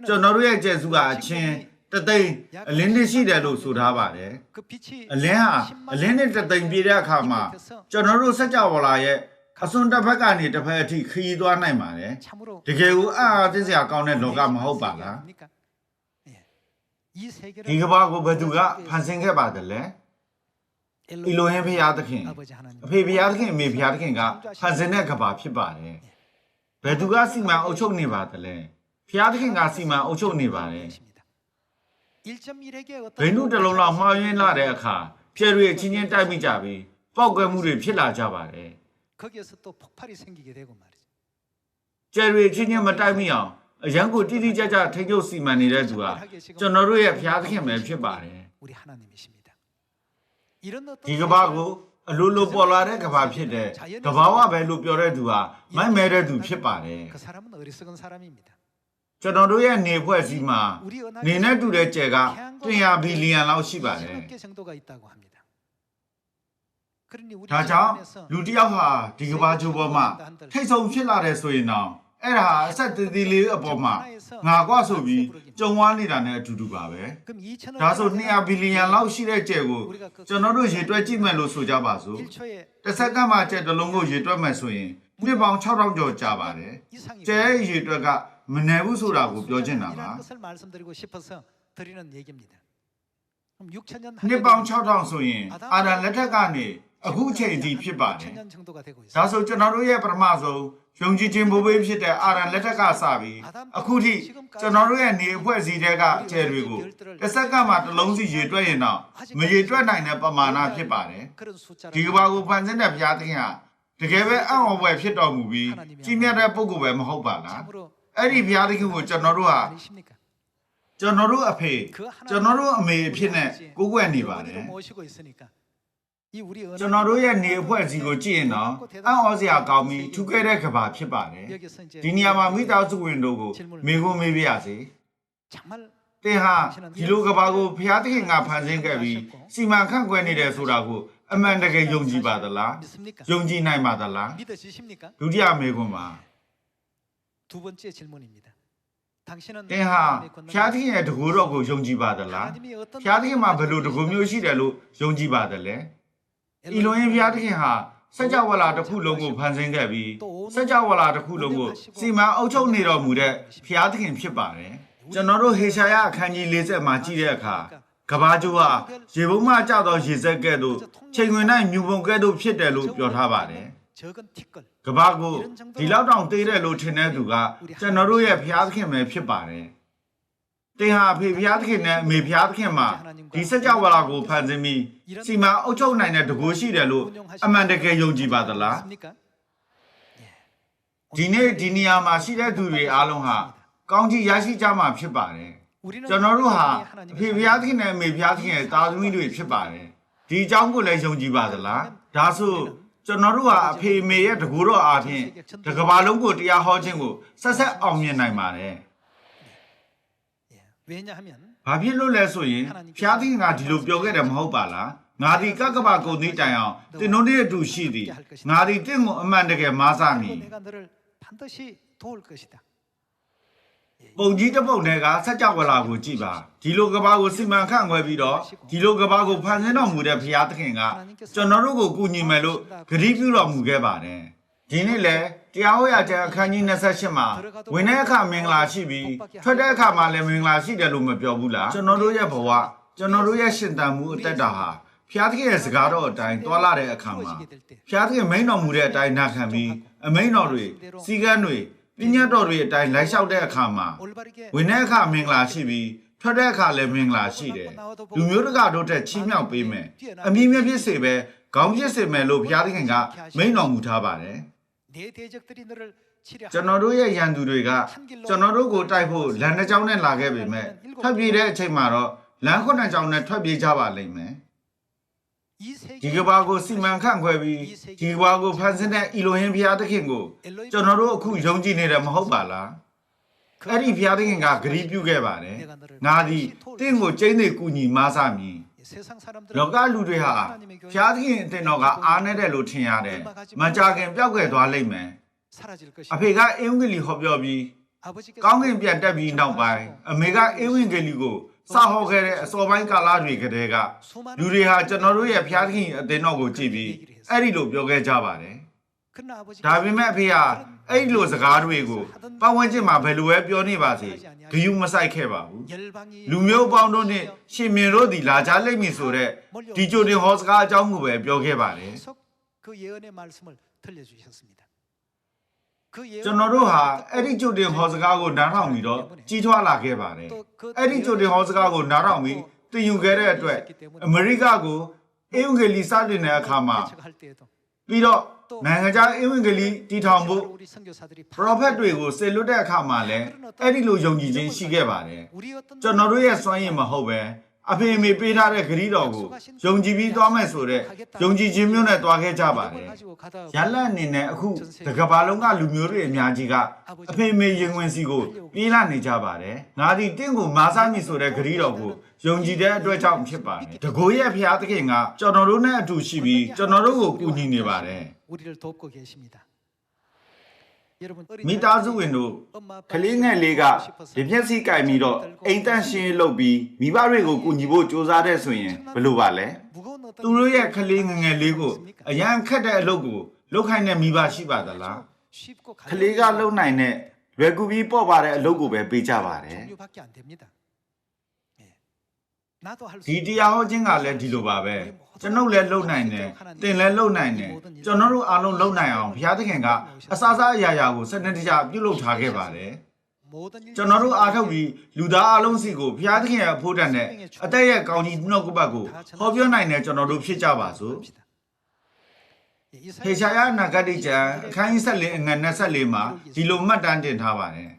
ကျွန်တော်တို့ရဲ့ကျေစုကအချင်းတသိန်းအလင်းနှစ်ရှိတယ်လို့ဆိုထားပါတယ်အလင်းဟာအလင်းနဲ့တသိန်းပြည့်တဲ့အခါမှာကျွန်တော်တို့စัจ java လာရဲ့အစွန်းတစ်ဖက်ကနေတစ်ဖက်အထိခရီးသွားနိုင်ပါတယ်တကယ်ကိုအားသိစရာကောင်းတဲ့လောကမဟုတ်ပါလားဒီကမ္ဘာကိုဘယ်သူကဖန်ဆင်းခဲ့ပါတယ်လဲအီလိုဟင်ဘုရားသခင်အဖေဘုရားသခင်အမေဘုရားသခင်ကဖန်ဆင်းတဲ့ကမ္ဘာဖြစ်ပါတယ်ဘယ်သူကစီမံအုပ်ချုပ်နေပါသလဲဖျားသခင်ကစီမံအုပ်ချုပ်နေပါတယ်ဘယ်နုတလုံးလောက်မှားယွင်းလာတဲ့အခါဖြဲတွေချင်းချင်းတိုက်မိကြပြီးပောက်ကွဲမှုတွေဖြစ်လာကြပါတယ်ကျဲတွေချင်းချင်းမတိုက်မိအောင်အရန်ကိုတိတိကျကျထိချုပ်စီမံနေတဲ့သူဟာကျွန်တော်တို့ရဲ့ဖျားသခင်ပဲဖြစ်ပါတယ်ဒီကဘာကိုအလိုလိုပေါ်လာတဲ့ကဘာဖြစ်တဲ့တဘာဝပဲလို့ပြောတဲ့သူဟာမိုက်မဲတဲ့သူဖြစ်ပါတယ်ကျွန်တော်တို့ရဲ့နေဖွဲ့စည်းမှာနေနဲ့တူတဲ့ကျဲက300ဘီလီယံလောက်ရှိပါတယ်ဒါကြောင့်လူတစ်ယောက်ဟာဒီကဘာဂျိုပေါ်မှာထိတ်ဆုံးဖြစ်လာတယ်ဆိုရင်တော့အဲ့ဒါအဆက်သေးသေးလေးအပေါ်မှာငါကွာဆိုပြီးကြုံဝါနေတာနဲ့အတူတူပါပဲဒါဆို200ဘီလီယံလောက်ရှိတဲ့ကျဲကိုကျွန်တော်တို့ရေတွက်ကြည့်မယ်လို့ဆိုကြပါစို့တစ်စက္ကန့်မှာကျဲတစ်လုံးကိုရေတွက်မယ်ဆိုရင်နှစ်ပေါင်း6000ကျော်ကြာပါတယ်ကျဲရေတွက်ကမနယ်ဘူးဆိုတာကိုပြောချင်တာပါနှစ်ပေါင်း6000ဆိုရင်အာဒံလက်ထက်ကနေအခုချိန်အထိဖြစ်ပါတယ်ဒါဆိုကျွန်တော်တို့ရဲ့ပထမဆုံးယုံကြည်ခြင်းဘိုးဘေးဖြစ်တဲ့အာရန်လက်ထက်ကစပြီးအခုထိကျွန်တော်တို့ရဲ့နေအဖွဲ့အစည်းတွေကကျဲတွေကိုတစ်စက္ကန့်မှာတစ်လုံးစီရေတွက်ရင်တော့မရေတွက်နိုင်တဲ့ပမာဏဖြစ်ပါတယ်ဒီကဘာကိုဖန်ဆင်းတဲ့ဘုရားသခင်ဟာတကယ်ပဲအံ့ဩဖွယ်ဖြစ်တော်မူပြီးကြီးမြတ်တဲ့ပုဂ္ဂိုလ်ပဲမဟုတ်ပါလားအဲ့ဒီဘုရားသခင်ကိုကျွန်တော်တို့ဟာကျွန်တော်တို့အဖေကျွန်တော်တို့အမေအဖြစ်နဲ့ကိုးကွယ်နေပါတယ်ကျွန်တော်တို့ရဲ့နေအဖွဲ့အစည်းကိုကြည့်ရင်တော့အံ့ဩစရာကောင်းပြီးထူးခြားတဲ့ကဘာဖြစ်ပါတယ်ဒီနေရာမှာမိသားစုဝင်တို့ကိုမေခွန်းမေးပြရစီတင်ဟာဒီလိုကဘာကိုဘုရားသခင်ကဖန်ဆင်းခဲ့ပြီးစီမံခန့်ခွဲနေတယ်ဆိုတာကိုအမှန်တကယ်ယုံကြည်ပါသလားယုံကြည်နိုင်ပါသလားဒုတိယမေခွန်းပါတင်ဟာဘုရားသခင်ရဲ့တကူတော်ကိုယုံကြည်ပါသလားဘုရားသခင်မှာဘယ်လိုတကူမျိုးရှိတယ်လို့ယုံကြည်ပါသလဲအီလိုဟင်ဘုရားသခင်ဟာစัจ java လာတစ်ခုလုံးကိုဖန်ဆင်းခဲ့ပြီးစัจ java လာတစ်ခုလုံးကိုစီမံအုပ်ချုပ်နေတော်မူတဲ့ဘုရားသခင်ဖြစ်ပါတယ်ကျွန်တော်တို့ဟေရှာယအခန်းကြီး40မှာကြည့်တဲ့အခါကဘာဂျိုဟာရေပုံးမှကျသောရေစက်ကဲ့သို့ချိန်ဝင်နိုင်မြူပုံကဲ့သို့ဖြစ်တယ်လို့ပြောထားပါတယ်ကဘာကိုဒီလောက်တောင်သေးတယ်လို့ထင်တဲ့သူကကျွန်တော်တို့ရဲ့ဘုရားသခင်ပဲဖြစ်ပါတယ်တင်ဟာဖေဘုရားသခင်နဲ့အမေဘုရားသခင်မှာဒီစัจ java လာကိုဖန်ဆင်းပြီးစီမံအုပ်ချုပ်နိုင်တဲ့တကူရှိတယ်လို့အမှန်တကယ်ယုံကြည်ပါသလား ဒီနေ့ဒီနေရာမှာရှိတဲ့သူတွေအားလုံးဟာကောင်းကြီးရရှိကြမှာဖြစ်ပါတယ်ကျွန်တော်တို့ဟာအဖေဘုရားသခင်နဲ့အမေဘုရားသခင်ရဲ့တာသမီတွေဖြစ်ပါတယ်ဒီအကြောင်းကိုလည်းယုံကြည်ပါသလားဒါဆိုကျွန်တော်တို့ဟာအဖေမေရဲ့တကူတော်အားဖြင့်တကဘာလုံးကိုတရားဟောခြင်းကိုဆက်ဆက်အောင်မြင်နိုင်ပါတယ်ဘာဖြစ်လို့လဲဆိုရင်ဘုရားသခင်ကဒီလိုပြောခဲ့တယ်မဟုတ်ပါလားငါဒီကကဘာကုန်သည်တိုင်အောင်တင်တို့ရဲ့အတူရှိသည်ငါဒီတင့်ကိုအမှန်တကယ်မားစမည်ပုံကြီးတစ်ပုတ်နဲ့ကဆက်ကြဝဠာကိုကြည်ပါဒီလိုကဘာကိုစီမံခန့်ခွဲပြီးတော့ဒီလိုကဘာကိုဖန်ဆင်းတော်မူတဲ့ဘုရားသခင်ကကျွန်တော်တို့ကိုကူညီမယ်လို့ဂရုပြုတော်မူခဲ့ပါတယ်ဒီနေ့လေတရားဟောရာကျမ်းအခန်းကြီး28မှာဝင်တဲ့အခါမင်္ဂလာရှိပြီးထွက်တဲ့အခါမှာလည်းမင်္ဂလာရှိတယ်လို့မပြောဘူးလားကျွန်တော်တို့ရဲ့ဘဝကျွန်တော်တို့ရဲ့ရှင်သန်မှုအသက်တာဟာဘုရားသခင်ရဲ့စကားတော်အတိုင်းတွာလာတဲ့အခါမှာဘုရားသခင်မိန့်တော်မူတဲ့အတိုင်းနာခံပြီးအမိန့်တော်တွေစီကံတွေပညာတော်တွေအတိုင်းလိုက်လျှောက်တဲ့အခါမှာဝင်တဲ့အခါမင်္ဂလာရှိပြီးထွက်တဲ့အခါလည်းမင်္ဂလာရှိတယ်လူမျိုးတကာတို့တဲ့ချီးမြှောက်ပေးမယ်အမြင့်မြတ်ဖြစ်စေပဲခေါင်းဖြစ်စေမယ်လို့ဘုရားသခင်ကမိန့်တော်မူထားပါတယ်ကျွန်တော်တို့ရဲ့ရန်သူတွေကကျွန်တော်တို့ကိုတိုက်ဖို့လမ်းတစ်ကြောင်းနဲ့လာခဲ့ပေမဲ့ထွက်ပြေးတဲ့အချိန်မှာတော့လမ်းခုနှစ်ကြောင်းနဲ့ထွက်ပြေးကြပါလိမ့်မယ်ဒီကဘာကိုစီမံခန့်ခွဲပြီးဒီကဘာကိုဖန်ဆင်းတဲ့အီလိုဟင်ဘုရားသခင်ကိုကျွန်တော်တို့အခုယုံကြည်နေတယ်မဟုတ်ပါလားအဲ့ဒီဘုရားသခင်ကဂရုပြုခဲ့ပါတယ်ငါဒီတင့်ကိုကျင်းနေကူညီမဆမည်လောကလူတွေဟာဘုရားသခင်အတင်တော်ကအားနဲ့လို့ထင်ရတယ်မကြခင်ပျောက်ကွယ်သွားလိမ့်မယ်အဖေကအင်္ဂလိပ်ဟောပြောပြီးကောင်းကင်ပြန်တက်ပြီးနောက်ပိုင်းအမေကအင်္ဂလိပ်ကိုစဟောခဲ့တဲ့အစောပိုင်းကာလတွေကတည်းကလူတွေဟာကျွန်တော်တို့ရဲ့ဘုရားသခင်အသင်းတော်ကိုကြည့်ပြီးအဲ့ဒီလိုပြောခဲ့ကြပါတယ်ဒါပေမဲ့အဖေဟာအဲ့ဒီလိုစကားတွေကိုပတ်ဝန်းကျင်မှာဘယ်လိုပဲပြောနေပါစေဂယုမဆိုင်ခဲ့ပါဘူးလူမျိုးပေါင်းတို့နဲ့ရှင်မင်းတို့ဒီလာကြလိမ့်မည်ဆိုတဲ့ဒီကြိုတင်ဟောစကားအကြောင်းကိုပဲပြောခဲ့ပါတယ်ကျွန်တော်တို့ဟာအဲ့ဒီကြိုတင်ဟောစကားကိုနားထောင်ပြီးတော့ကြီးထွားလာခဲ့ပါတယ်အဲ့ဒီကြိုတင်ဟောစကားကိုနားထောင်ပြီးသင်ယူခဲ့တဲ့အတွက်အမေရိကကိုအင်္ဂလိပ်စတင်တဲ့အခါမှာပြီးတော့နိုင်ငံခြားအင်္ဂလိပ်တည်ထောင်ဖို့ပရောဖက်တွေကိုစေလွတ်တဲ့အခါမှာလည်းအဲ့ဒီလိုယုံကြည်ခြင်းရှိခဲ့ပါတယ်ကျွန်တော်တို့ရဲ့စွမ်းရည်မဟုတ်ပဲအဖေအမေပေးထားတဲ့ဂရုတော်ကိုယုံကြည်ပြီးသွားမယ်ဆိုတဲ့ယုံကြည်ခြင်းမျိုးနဲ့သွားခဲ့ကြပါတယ်ရလတ်အနေနဲ့အခုတကဘာလုံးကလူမျိုးတွေအများကြီးကအဖေအမေရင်ဝင်စီကိုပြေးလာနေကြပါတယ်ငါဒီတင့်ကိုမာစားမိဆိုတဲ့ဂရုတော်ကိုယုံကြည်တဲ့အတွက်ကြောင့်ဖြစ်ပါတယ်တကိုယ်ရဲ့ဘုရားသခင်ကကျွန်တော်တို့နဲ့အတူရှိပြီးကျွန်တော်တို့ကိုကူညီနေပါတယ်မိသားစုဝင်တို့ကလေးငယ်လေးကဒီမျက်စိကင်ပြီးတော့အိမ်တန့်ရှင်းလုပ်ပြီးမိဘတွေကိုကူညီဖို့ကြိုးစားတဲ့ဆိုရင်ဘယ်လိုပါလဲသူတို့ရဲ့ကလေးငယ်လေးကိုအရန်ခက်တဲ့အလုပ်ကိုလုပ်ခိုင်းတဲ့မိဘရှိပါသလားကလေးကလုပ်နိုင်တဲ့လွယ်ကူပြီးပေါ့ပါတဲ့အလုပ်ကိုပဲပေးကြပါတယ်ဒီတရားဟောခြင်းကလည်းဒီလိုပါပဲကျွန်ုပ်လည်းလုံနိုင်တယ်တင်လည်းလုံနိုင်တယ်ကျွန်တော်တို့အားလုံးလုံနိုင်အောင်ဘုရားသခင်ကအစားစားအရာရာကိုစနစ်တကျပြုလုပ်ထားခဲ့ပါတယ်ကျွန်တော်တို့အားထုတ်ပြီးလူသားအားလုံးစီကိုဘုရားသခင်ရဲ့အဖို့တန်တဲ့အသက်ရဲ့ကောင်းကြီးနှုတ်ကပတ်ကိုဟောပြောနိုင်တဲ့ကျွန်တော်တို့ဖြစ်ကြပါစို့ဟေရှာယနဂတိကျမ်းအခန်းကြီး14အငယ်24မှာဒီလိုမှတ်တမ်းတင်ထားပါတယ်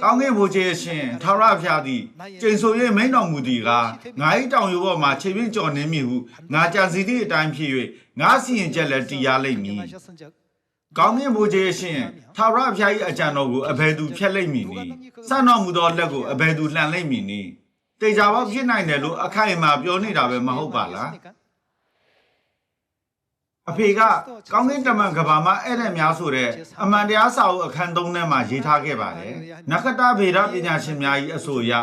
ကောင်းကင်ဘုရားရှင်ထာဝရဘုရားသည်ကျိန်ဆို၍မိန့်တော်မူသည်ကငါ၏တောင်ရိုးပေါ်မှာခြေပြင်းကြော်နေမည်ဟုငါကြံစီသည့်အတိုင်းဖြစ်၍ငါစီရင်ချက်လည်းတည်ရလိမ့်မည်ကောင်းကင်ဘုရားရှင်ထာဝရဘုရား၏အကြံတော်ကိုအဘယ်သူဖျက်လိမ့်မည်နည်းစံတော်မူသောလက်ကိုအဘယ်သူလှန်လိမ့်မည်နည်းတေချာပေါဖြစ်နိုင်တယ်လို့အခိုင်အမာပြောနေတာပဲမဟုတ်ပါလားအဖေကကောင်းကင်တမန်ကဘာမှာအဲ့တဲ့များဆိုတဲ့အမှန်တရားစာအုပ်အခန်း3ထဲမှာရေးထားခဲ့ပါတယ်နဂတဗေဒပညာရှင်များ၏အဆိုအရ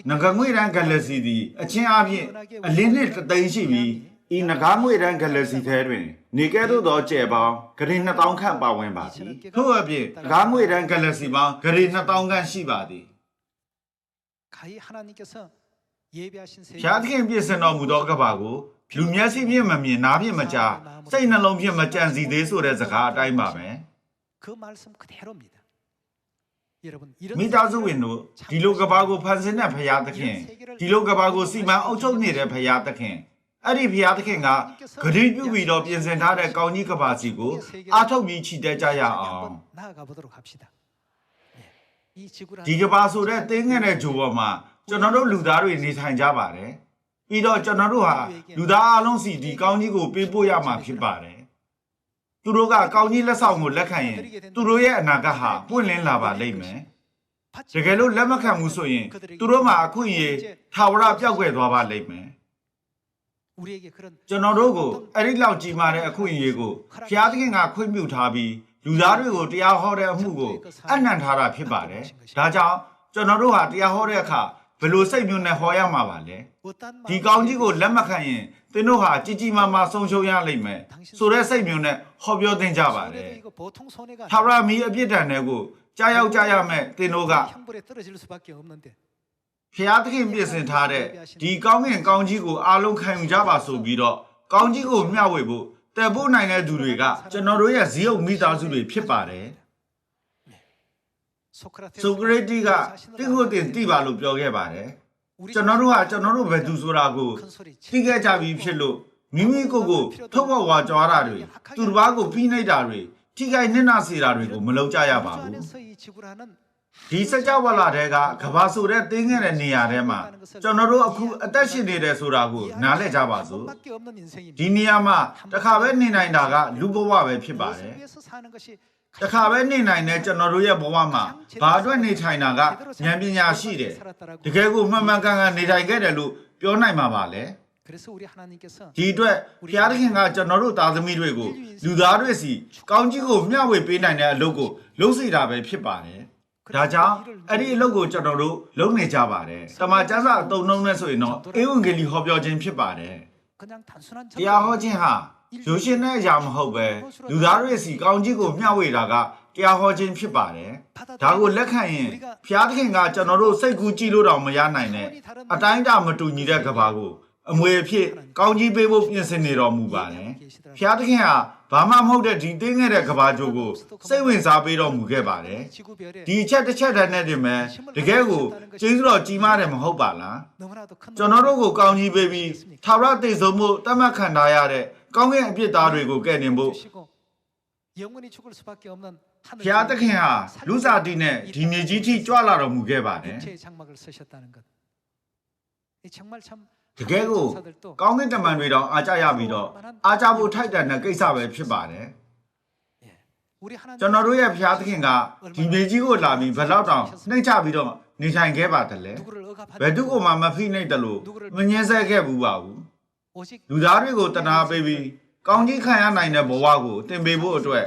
ငကငွေတန်းဂက်လက်စီသည်အချင်းအပြင်အလင်းနှစ်3သိန်းရှိပြီးဤငကားငွေတန်းဂက်လက်စီထဲတွင်နေကဲ့သို့သောကျယ်ပေါင်းဂရေ2000ခန့်ပါဝင်ပါသည်ထို့အပြင်ငကားငွေတန်းဂက်လက်စီပေါင်းဂရေ2000ခန့်ရှိပါသည်ဘုရားသခင်ပြည့်စင်တော်မူသောကဘာကိုလူမျက်စိဖြင့်မမြင်နားဖြင့်မကြားစိတ်နှလုံးဖြင့်မကြံစည်သေးဆိုတဲ့စကားအတိုင်းပါပဲမိသားစုဝင်တို့ဒီလိုကဘာကိုဖန်ဆင်းတဲ့ဘုရားသခင်ဒီလိုကဘာကိုစီမံအုပ်ချုပ်နေတဲ့ဘုရားသခင် အဲ့ဒီဖျားသခင်ကဂရိပြုပြီးတော့ပြင်ဆင်ထားတဲ့ကောင်းကြီးကဘာစီကိုအားထုတ်ပြီးချီတက်ကြရအောင်ဒီကဘာဆိုတဲ့တင်းငယ်တဲ့ဂျိုပေါ်မှာကျွန်တော်တို့လူသားတွေနေထိုင်ကြပါတယ်ပြီးတော့ကျွန်တော်တို့ဟာလူသားအလုံးစီဒီကောင်းကြီးကိုပေးပို့ရမှာဖြစ်ပါတယ်သူတို့ကကောင်းကြီးလက်ဆောင်ကိုလက်ခံရင်သူတို့ရဲ့အနာဂတ်ဟာပွင့်လင်းလာပါလိမ့်မယ်တကယ်လို့လက်မခံဘူးဆိုရင်သူတို့မှာအခွင့်အရေးထာဝရပြောက်ကွယ်သွားပါလိမ့်မယ်ကျွန်တော်တို့ကိုအဲ့ဒီလောက်ကြီးမားတဲ့အခွင့်အရေးကိုဘုရားသခင်ကခွင့်ပြုထားပြီးလူသားတွေကိုတရားဟောတဲ့အမှုကိုအနှံထားတာဖြစ်ပါတယ်ဒါကြောင့်ကျွန်တော်တို့ဟာတရားဟောတဲ့အခါဘယ်လိုစိတ်မျိုးနဲ့ဟောရမှာပါလဲဒီကောင်းကြီးကိုလက်မခံရင်သင်တို့ဟာကြီးကြီးမားမားဆုံးရှုံးရလိမ့်မယ်ဆိုတဲ့စိတ်မျိုးနဲ့ဟောပြောသင်ကြပါတယ်ထာဝရမီးအပြစ်ဒဏ်တွေကိုကြားရောက်ကြရမယ်သင်တို့ကဖျားသခင်ပြင်ဆင်ထားတဲ့ဒီကောင်းကင်ကောင်းကြီးကိုအားလုံးခံယူကြပါဆိုပြီးတော့ကောင်းကြီးကိုမျှဝေဖို့တည်ဖို့နိုင်တဲ့သူတွေကကျွန်တော်တို့ရဲ့ဇီးအုပ်မိသားစုတွေဖြစ်ပါတယ်ဆိုကရေတီကတင်းကိုတင်တိပါလို့ပြောခဲ့ပါတယ်ကျွန်တော်တို့ကကျွန်တော်တို့ဘယ်သူဆိုတာကိုသိခဲ့ကြပြီးဖြစ်လို့မိမိကိုယ်ကိုထုတ်ဖော်ဝါကြွားတာတွေသူတစ်ပါးကိုဖိနှိပ်တာတွေထိခိုက်နှိမ့်နာစေတာတွေကိုမလုပ်ကြရပါဘူးဒီစကြဝဠာတဲကကဘာဆိုတဲ့တင်းငယ်တဲ့နေရာထဲမှာကျွန်တော်တို့အခုအသက်ရှင်နေတယ်ဆိုတာကိုနားလည်ကြပါစို့ဒီနေရာမှာတစ်ခါပဲနေနိုင်တာကလူဘဝပဲဖြစ်ပါတယ်တစ်ခါပဲနေနိုင်တဲ့ကျွန်တော်တို့ရဲ့ဘဝမှာဘာအတွက်နေထိုင်တာကဉာဏ်ပညာရှိတယ်တကယ်ကိုမှန်မှန်ကန်ကန်နေထိုင်ခဲ့တယ်လို့ပြောနိုင်မှာပါလေဒီအတွက်ဘုရားသခင်ကကျွန်တော်တို့သားသမီးတွေကိုလူသားတွေစီကောင်းကြီးကိုမျှဝေပေးနိုင်တဲ့အလုပ်ကိုလုပ်စေတာပဲဖြစ်ပါတယ်ဒါကြောင့်အဲ့ဒီအလုပ်ကိုကျွန်တော်တို့လုပ်နေကြပါတယ်တမန်ကျမ်းစာအသုံးနှုန်းနဲ့ဆိုရင်တော့ဧဝံဂေလိဟောပြောခြင်းဖြစ်ပါတယ်တရားဟောခြင်းဟာရိုးရှင်းတဲ့အရာမဟုတ်ပဲလူသားတွေစီကောင်းကြီးကိုမျှဝေတာကတရားဟောခြင်းဖြစ်ပါတယ်ဒါကိုလက်ခံရင်ဘုရားသခင်ကကျွန်တော်တို့စိတ်ကူးကြည့်လို့တော့မရနိုင်နဲ့အတိုင်းအတာမတူညီတဲ့ကဘာကိုအမွေအဖြစ်ကောင်းကြီးပေးဖို့ပြင်ဆင်နေတော်မူပါတယ်ဘုရားသခင်ဟာဘာမှမဟုတ်တဲ့ဒီတင်းခဲ့တဲ့ကဘာကြိုးကိုစိတ်ဝင်စားပေးတော်မူခဲ့ပါတယ်ဒီအချက်တစ်ချက်တည်းနဲ့တင်မယ်တကယ်ကိုကျေးဇူးတော်ကြီးမားတယ်မဟုတ်ပါလားကျွန်တော်တို့ကိုကောင်းကြီးပေးပြီးထာဝရတည်ဆုံးမှုတတ်မှတ်ခံထားရတဲ့ကောင်းကင်အပြစ်သားတွေကိုကယ်တင်ဖို့ဘုရားသခင်ဟာလူစားတီနဲ့ဒီမြေကြီးထိကြွလာတော်မူခဲ့ပါတယ်တကယ်ကိုကောင်းကင်တမန်တွေတောင်အားကြရပြီးတော့အားကြဖို့ထိုက်တန်တဲ့ကိစ္စပဲဖြစ်ပါတယ်ကျွန်တော်တို့ရဲ့ဘုရားသခင်ကဒီမြေကြီးကိုလာပြီးဘယ်တော့တောင်နှိမ့်ချပြီးတော့နေထိုင်ခဲ့ပါတယ်လေဘယ်သူ့ကိုမှမဖိနှိပ်တယ်လို့မငြင်းဆဲခဲ့ဘူးပါဘူးလူသားတွေကိုတနာပေးပြီးကောင်းကြီးခံရနိုင်တဲ့ဘဝကိုတင်ပေးဖို့အတွက်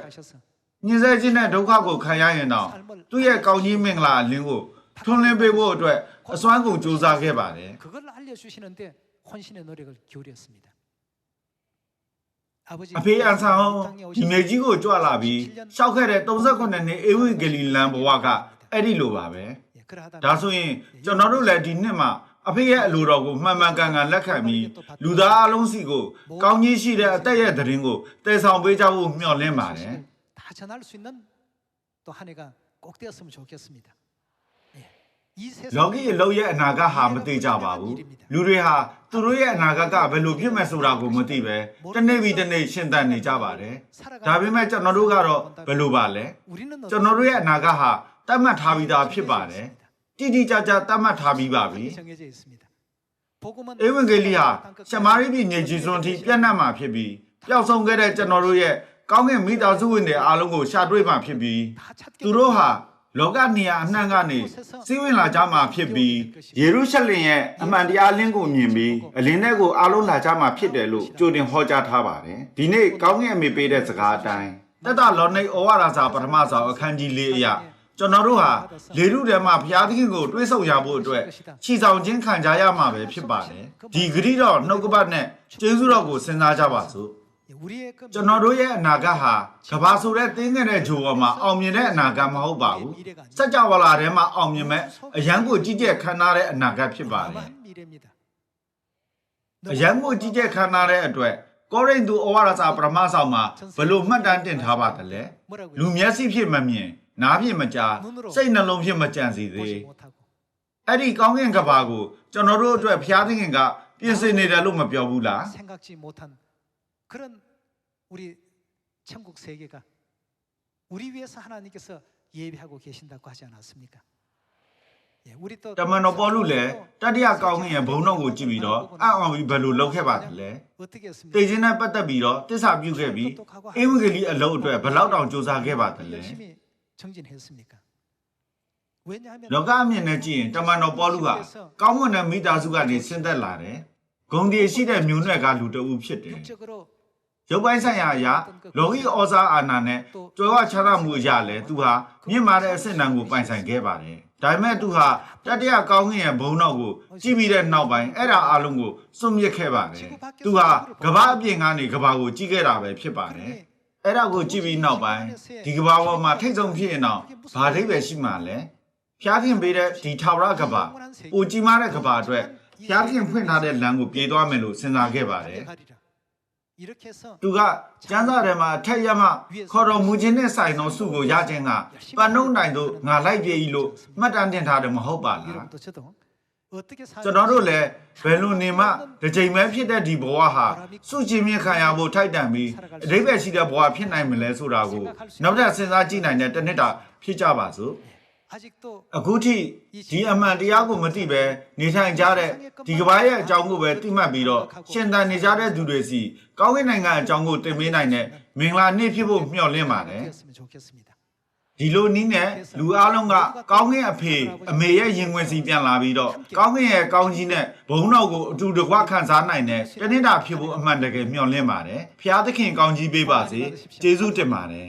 ညှင်းဆဲခြင်းနဲ့ဒုက္ခကိုခံရရင်တော့သူ့ရဲ့ကောင်းကြီးမင်္ဂလာအလင်းကိုထွန်းလင်းပေးဖို့အတွက်အစွမ်းကုန်ကြိုးစားခဲ့ပါတယ်အဖေအန်ဆောင်ဒီမြေကြီးကိုကြွလာပြီးရှောက်ခဲ့တဲ့38နှစ်ဧဝံဂေလိလမ်းဘဝကအဲ့ဒီလိုပါပဲဒါဆိုရင်ကျွန်တော်တို့လည်းဒီနှစ်မှာအဖေရဲ့အလိုတော်ကိုမှန်မှန်ကန်ကန်လက်ခံပြီးလူသားအလုံးစီကိုကောင်းကြီးရှိတဲ့အသက်ရဲ့သတင်းကိုတည်ဆောင်ပေးကြဖို့မျှော်လင့်ပါတယ်လောကီအလုံးရဲ့အနာဂတ်ဟာမသိကြပါဘူးလူတွေဟာသူတို့ရဲ့အနာဂတ်ကဘယ်လိုဖြစ်မယ်ဆိုတာကိုမသိပဲတနေ့ပြီးတနေ့ရှင်းသန်နေကြပါတယ်ဒါပေမဲ့ကျွန်တော်တို့ကတော့ဘယ်လိုပါလဲကျွန်တော်တို့ရဲ့အနာဂတ်ဟာတတ်မှတ်ထားပြီးသားဖြစ်ပါတယ်တိတိကျကျတတ်မှတ်ထားပြီးပါပြီဧဝံဂေလိဟာရှမာရိပြည်မြေကြီးစွန်းထိပြန့်နှံ့မှာဖြစ်ပြီးပျောက်ဆုံးခဲ့တဲ့ကျွန်တော်တို့ရဲ့ကောင်းကင်မိသားစုဝင်တွေအားလုံးကိုရှာတွေ့မှာဖြစ်ပြီးသူတို့ဟာလောကနေရာအနှံ့ကနေစီးဝင်လာကြမှာဖြစ်ပြီးယေရုရှလင်ရဲ့အမှန်တရားလင်းကိုမြင်ပြီးအလင်းထဲကိုအားလုံးလာကြမှာဖြစ်တယ်လို့ကြိုတင်ဟောကြားထားပါတယ်ဒီနေ့ကောင်းကင်အမေပေးတဲ့စကားအတိုင်းတက်တာလောနိဩဝါဒစာပထမဆောင်အခန်းကြီး၄အရာကျွန်တော်တို့ဟာလေထုထဲမှာဘုရားသခင်ကိုတွေးဆုံရဖို့အတွက်ခြေဆောင်ခြင်းခံကြရမှာပဲဖြစ်ပါတယ်ဒီဂရိတော်နှုတ်ကပတ်နဲ့ကျေးဇူးတော်ကိုစဉ်းစားကြပါစို့ကျွန်တော်တို့ရဲ့အနာဂတ်ဟာကဘာဆိုတဲ့တင်းငယ်တဲ့ဂျိုပေါ်မှာအောင်မြင်တဲ့အနာဂတ်မဟုတ်ပါဘူးစัจ java လာထဲမှာအောင်မြင်မဲ့အရန်ကိုကြီးကျယ်ခမ်းနားတဲ့အနာဂတ်ဖြစ်ပါတယ်အရန်ကိုကြီးကျယ်ခမ်းနားတဲ့အတွက်ကောရိန္သုဩဝါဒစာပထမဆောင်မှာဘယ်လိုမှတ်တမ်းတင်ထားပါသလဲလူမျက်စိဖြစ်မမြင်နားဖြစ်မကြားစိတ်နှလုံးဖြစ်မကြံစီသေးအဲ့ဒီကောင်းကင်ကဘာကိုကျွန်တော်တို့အတွက်ဘုရားသခင်က ပြင်ဆင်နေတယ်လို့မပြောဘူးလား 생각지 못한 그런 우리 천국 세계가 우리 위해서 하나님께서 예비하고 계신다고 하지 않았습니까? 예, 우리 또 တမန်တော်ပေါ်လို့လေတတိယကောင်းကင်ရဲ့ဘုံတော်ကိုကြည့်ပြီးတော့အံ့အောင်ပြီးဘယ်လိုလုပ်ခဲ့ပါသလဲ 어떻게 했습니까? တေခြင်းနဲ့ပတ်သက်ပြီးတော့တစ္ဆာပြုခဲ့ပြီးအင်္ဂလိပ်အလုံးအတွက်ဘယ်လောက်တောင်စူးစမ်းခဲ့ပါသလဲ 열심히 정진했습니까? 왜냐하면 လောကအမြင်နဲ့ကြည့်ရင်တမန်တော်ပေါ်လူကကောင်းမွန်တဲ့မိသားစုကနေဆင်းသက်လာတယ်ဂုံဒီရှိတဲ့မျိုးနွယ်ကလူတအုပ်ဖြစ်တယ် 육적으로 ရုပ်ပိုင်းဆိုင်ရာအရာလောကီဩဇာအာဏာနဲ့ကြွယ်ဝချမ်းသာမှုအရာလဲသူဟာမြင့်မာတဲ့အဆင့်တန်းကိုပိုင်ဆိုင်ခဲ့ပါတယ်ဒါပေမဲ့သူဟာတတိယကောင်းကင်ရဲ့ဘုံတော်ကိုကြည့်ပြီးတဲ့နောက်ပိုင်းအဲ့ဒါအလုံးကိုစွန့်မြစ်ခဲ့ပါတယ်သူဟာကမ္ဘာအပြင်ကနေကမ္ဘာကိုကြည့်ခဲ့တာပဲဖြစ်ပါတယ်အဲ့ဒါကိုကြည့်ပြီးနောက်ပိုင်းဒီကမ္ဘာပေါ်မှာထိတ်ဆုံးဖြစ်ရင်တော့ဘာအဓိပ္ပာယ်ရှိမှလဲဖျားခင်ပေးတဲ့ဒီထာဝရကမ္ဘာပိုကြီးမားတဲ့ကမ္ဘာအတွက်ဖျားခင်ဖွင့်ထားတဲ့လမ်းကိုပြေးသွားမယ်လို့စဉ်းစားခဲ့ပါတယ် 이렇게 해서 သူကကျမ်းစာထဲမှာအထက်ရမခေါ်တော်မူခြင်းနဲ့ဆိုင်သောစုကိုရခြင်းကပန်နှုတ်နိုင်သို့ငါလိုက်ပြေးလို့မှတ်တမ်းတင်ထားတယ်မဟုတ်ပါလား 여러분도 저도 어떻게 ကျွန်တော်တို့လည်းဘယ်လိုနေမှတစ်ချိန်ပဲဖြစ်တဲ့ဒီဘဝဟာစုချင်းမြင့်ခံရဖို့ထိုက်တန်ပြီးအဓိပ္ပာယ်ရှိတဲ့ဘဝဖြစ်နိုင်မလဲဆိုတာကိုနောက်ထပ်စဉ်းစားကြည့်နိုင်တဲ့တစ်နှစ်တာဖြစ်ကြပါစို့ 아직도 အခုထိဒီအမှန်တရားကိုမသိပဲနေထိုင်ကြတဲ့ဒီကမ္ဘာရဲ့အကြောင်းကိုပဲသိမှတ်ပြီးတော့ရှင်သန်နေကြတဲ့သူတွေစီကောင်းကင်နိုင်ငံအကြောင်းကိုတင်ပေးနိုင်တဲ့မင်္ဂလာနေ့ဖြစ်ဖို့မျှော်လင့်ပါတယ် 되었으면 좋겠습니다. ဒီလိုနည်းနဲ့လူအလုံးကကောင်းကင်အဖေအမေရဲ့ရင်ဝင်စီပြန်လာပြီးတော့ကောင်းကင်ရဲ့ကောင်းကြီးနဲ့ဘုံတော်ကိုအတူတကွခံစားနိုင်တဲ့တနေ့တာဖြစ်ဖို့အမှန်တကယ်မျှော်လင့်ပါတယ်ဖျားသခင်ကောင်းကြီးပေးပါစေကျေးဇူးတင်ပါတယ်